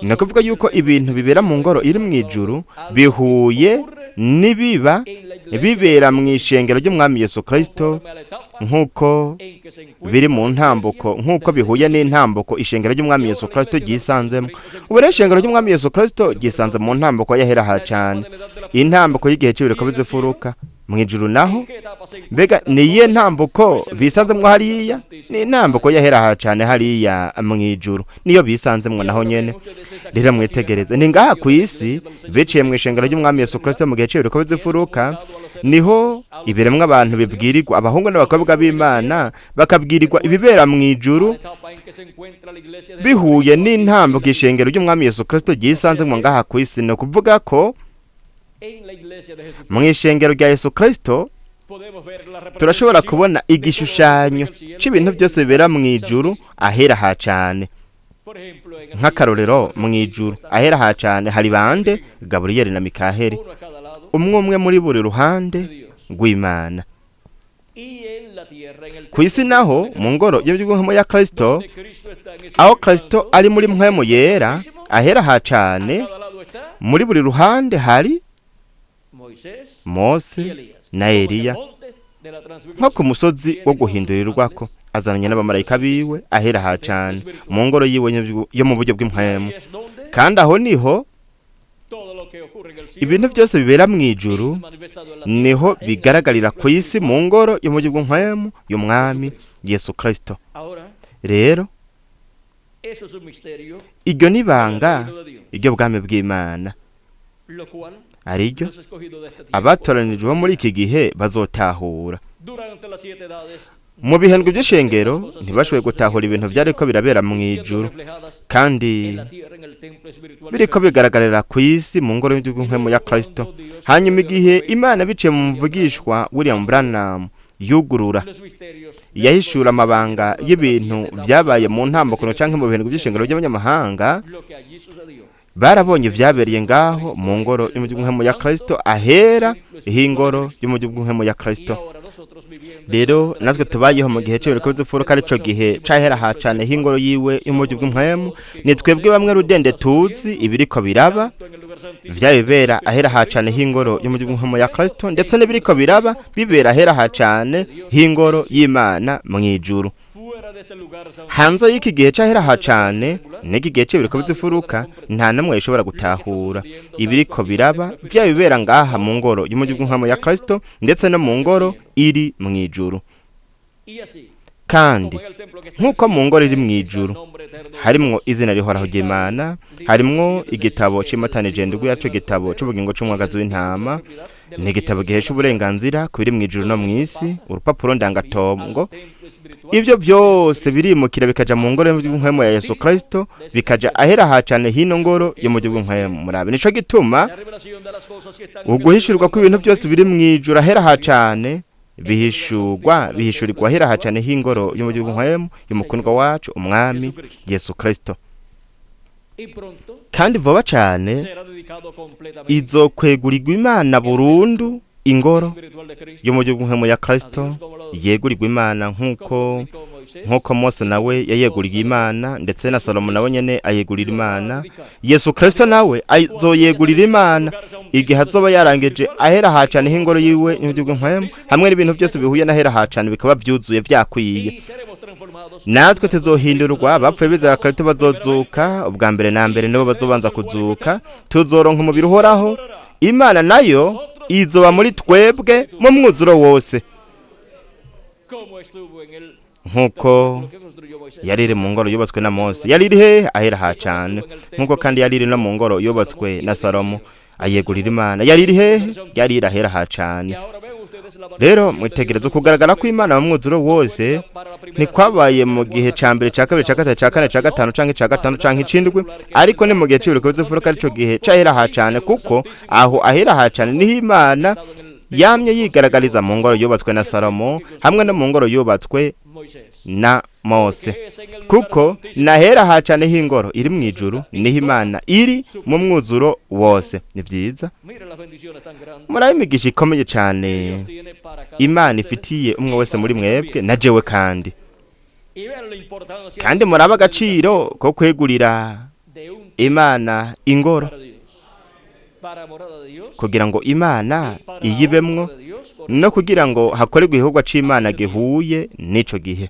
ni ukuvuga yuko ibintu bibera mu ngoro iri mw'ijuru bihuye n'ibiba bibera mw'ishengero ry'umwami Yesu Kristo, nk'uko biri mu ntambuko, nk'uko bihuye n'intambuko ishengero ry'umwami Yesu Kristo ryisanzemo. ubu rero ishengero ry'umwami Yesu Kristo ryisanze mu ntambuko yahera ha cane, intambuko y'igihe c'ibuye rikomeza ifuruka. mw'ijuru naho mbega niye ntambuko bisanzemwo hariya? ni intambuko yahera ha cane hariya mw'ijuru, niyo bisanzemwo naho nyene. rero mwitegereze, ni ngaha ku isi biciye mw'ishengero ry'umwami Yesu Kristo mu gihe c'ibuye rikomeza ifuruka, niho ibiremwa abantu bibwirirwa, abahungu n'abakobwa b'Imana bakabwirirwa ibibera mu ijuru bihuye n'intambwe ishengero ry'umwami Yesu Kristo ryisanze mu ngaha ku isi. No kuvuga ko mu ishengero rya Yesu Kristo turashobora kubona igishushanyo c'ibintu byose bibera mu ijuru ahera ha cane. Nk'akarorero, mu ijuru ahera ha cane hari bande? Gaburiyeli na Mikaheli, umwe umwe muri buri ruhande rw'Imana. Ku isi naho mu ngoro y'umuhemu ya Kristo, aho Kristo ari muri mpwemu yera ahera ha cane, muri buri ruhande hari Mose na Eliya, nko ku musozi wo guhindurirwako azananye n'abamarayika biwe ahera ha cane mu ngoro yiwe yo mu buryo bw'impwemu. Kandi aho niho ibintu byose bibera mu ijuru niho bigaragarira ku isi mu ngoro yo mu buryo bw'impwemu y'umwami Yesu Kristo. Rero iryo nibanga iryo bwami bw'Imana ariryo abatoranijwe muri iki gihe bazotahura. Mu bihendwe by'ishengero ntibashoboye gutahura ibintu byariko birabera mu ijuru kandi biriko bigaragarira ku isi mu ngoro y'umuhemu ya Kristo. Hanyuma igihe Imana biciye mu mvugishwa William Branham yugurura yahishura amabanga y'ibintu byabaye mu ntambuko canke mu bihendwe by'ishengero by'abanyamahanga, barabonye vyabereye ngaho mu ngoro y'umuhemu ya Kristo ahera hingoro y'umuhemu ya Kristo. Rero natwe tubayeho mu gihe cy'ibiriko by'ufuruka arico gihe cahera ha cane hingoro yiwe y'umuhemu, ni twebwe bamwe rudende tuzi ibiriko biraba vyabibera ahera ha cane hingoro y'umuhemu ya Kristo, ndetse n'ibiriko biraba bibera ahera ha cane hingoro y'Imana mu ijuru. Hanze y'iki gihe cahera ha cane n'iki gihe cy'ibiriko by'ufuruka nta namwe yashobora gutahura ibiriko biraba vyabibera ngaha mu ngoro y'umuhemu ya Kristo ndetse no mu ngoro iri mu ijuru. Kandi nk'uko mu ngoro iri mu ijuru harimwo izina rihoraho ry'Imana, harimwo igitabo cy'imatanije ndwi yaco gitabo c'ubugingo c'umwagazi w'intama, ni igitabo gihesha uburenganzira ku biri mu ijuru no mu isi, urupapuro ndangatongo. Ibyo byose birimukira bikaja mu ngoro y'umuhemu ya Yesu Kristo, bikaja ahera ha cane hino ngoro yo mu y'umuhemu. Murabe nico gituma uguhishurwa ko ibintu byose biri mu ijuru ahera ha cane bihishurirwa ahera ha cane hingoro yo mu y'umuhemu y'umukundwa wacu umwami Yesu Kristo. Kandi vuba cane izokwegurirwa Imana burundu ingoro yo mu y'umuhemu ya Kristo, yegurirwa Imana nk'uko Mose nawe yayeguriye Imana, ndetse na Salomo nawe nyene ayegurira Imana. Yesu Kristo nawe azoyegurira Imana igihe azoba yarangeje ahera ha cane hingoro yiwe y'umuhemu, hamwe n'ibintu byose bihuye n'ahera ha cane bikaba byuzuye vyakwiye. Natwe tuzohindurwa, abapfuye bizera Kristo bazozuka ubwa mbere na mbere, nibo bazobanza kuzuka, tuzoronka umubiri uhoraho. Imana nayo izoba muri twebwe mu mwuzuro wose, nk'uko yari iri mu ngoro yubatswe na Mose, yari iri hehe? Ahera ha cane. Nk'uko kandi yari iri no mu ngoro yubatswe na Salomo ayegurira Imana, yari iri hehe? Yari iri ahera ha cane. Rero mwitegereza kugaragara ko Imana mu mwuzuro wose ntikwabaye mu gihe ca mbere, ca kabiri, ca gatatu, ca kane, ca gatanu canke ca gatanu canke icindwi, ariko ni mu gihe c'ibiriko vy'ufuruka arico gihe c'ahera ha cane, kuko aho ahera ha cane niho Imana yamye yigaragariza mu ngoro yubatswe na Salomo hamwe no mu ngoro yubatswe na Mose, kuko nahera ha cane h'ingoro iri mu ijuru niho Imana iri mu mwuzuro wose. Ni vyiza, murabe imigisha ikomeye cane Imana ifitiye umwe wese muri mwebwe na jewe, kandi murabe agaciro ko kwegurira Imana ingoro kugira ngo Imana iyibemwo, no kugira ngo hakorerwe igikorwa c'Imana gihuye n'ico gihe.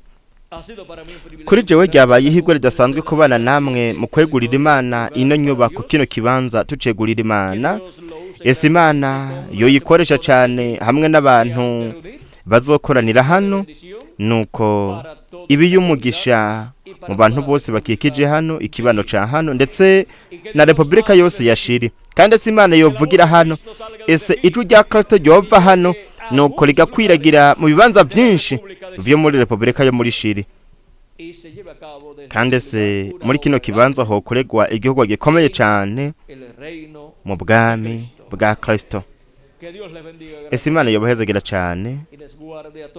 Kuri jewe ryabaye ihirwe ridasanzwe kubana namwe mu kwegurira Imana ino nyubako, kino kibanza tucegurira Imana. Ese Imana yo yikoresha cane hamwe n'abantu bazokoranira hano nuko ibi y'umugisha mu bantu bose bakikije hano ikibano ca hano ndetse na Repubulika yose ya Chile. Kandi ese Imana yovugira hano, ese ijwi rya Kristo ryova hano nuko rigakwiragira mu bibanza byinshi vyo muri Repubulika yo muri Chile. Kandi ese muri kino kibanza ho kuregwa igihugu gikomeye cyane mu bwami bwa Kristo. Ese Imana yobahezagira cyane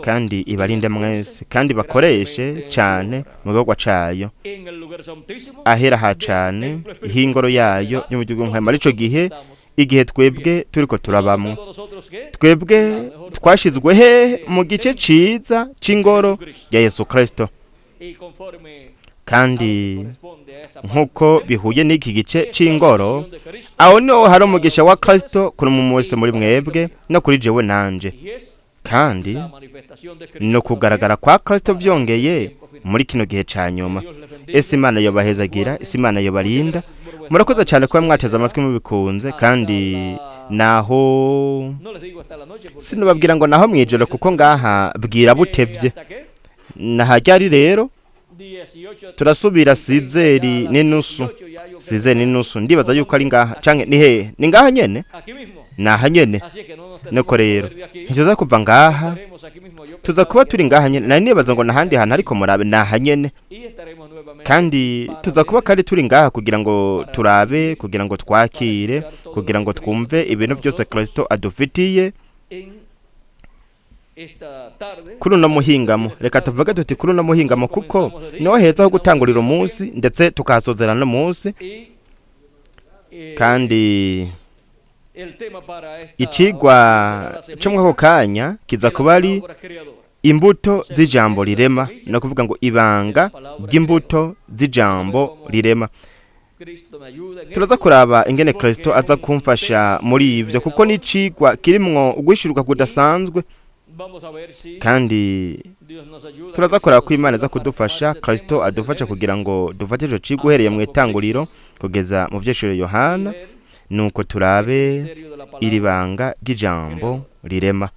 kandi ibarinde mwese kandi bakoreshe cyane mu gihugu cayo ahera ha cyane ihingoro yayo y'umugihugu nka muri ico gihe igihe twebwe turiko turabamwe twebwe twashizwe he mu gice ciza c'ingoro ya Yesu Kristo. Kandi nkuko bihuye n'iki gice c'ingoro aho niho hari umugisha wa Kristo kuri mu wese muri mwebwe no kuri jewe nanje. Kandi no kugaragara kwa Kristo byongeye muri kino gihe ca nyuma. Ese Imana yobahezagira, ese Imana yobarinda. Murakoze cyane kuba mwateze amatwi mubikunze kandi naho sinubabwira ngo naho mwijoro kuko ngaha bwira butevye. Nahajyari rero turasubira sizeri n'inusu ndibaza yuko ari ngaha canke ni he ni ngaha nyene naha nyene nuko rero ntizoza kuva ngaha tuza kuba turi ngaha nyene nari nibaza ngo nahandi hantu ariko murabe naha nyene kandi tuza kuba kari turi ngaha kugira ngo turabe kugira ngo twakire kugira ngo twumve ibintu byose Kristo adufitiye kuri uno muhingamo. Reka tuvuga tuti kuri uno muhingamo kuko niho heza ho gutangurira umunsi ndetse tukahasozera no munsi. Kandi icigwa cyo mwako kanya kiza kuba ari imbuto z'ijambo rirema, no kuvuga ngo ibanga ry'imbuto z'ijambo rirema. Turaza kuraba ingene Kristo aza kumfasha muri ivyo kuko ni cigwa kirimwo ugwishiruka kudasanzwe. Kandi turaza kuraba ko Imana iza kudufasha, Kristo adufasha kugira ngo dufate ico cigwa uhereye mu itanguriro kugeza mu vyeshuro Yohana, nuko turabe iri banga ry'ijambo rirema.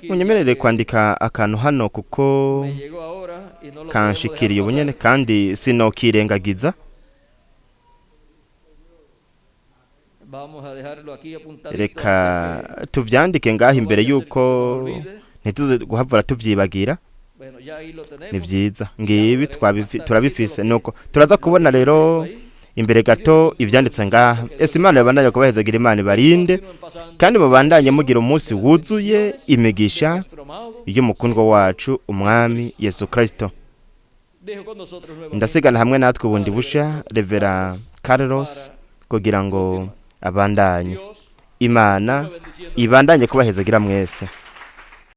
Munyemerere kwandika akantu hano kuko kanshikiriye ubunyene kandi sinokirengagiza. Reka tuvyandike ngaho imbere yuko ntituze guhavura tuvyibagira. Ni vyiza ngibi turabifise nuko turaza kubona rero imbere gato ivyanditse ngaha. Ese Imana yabandanye kubahezagira, Imana barinde kandi mubandanye mugira umunsi wuzuye imigisha y'umukundwa wacu umwami Yesu Kristo. Ndasigana hamwe natwe ubundi busha Revera Carlos kugira ngo abandanye. Imana ibandanye kubahezagira mwese.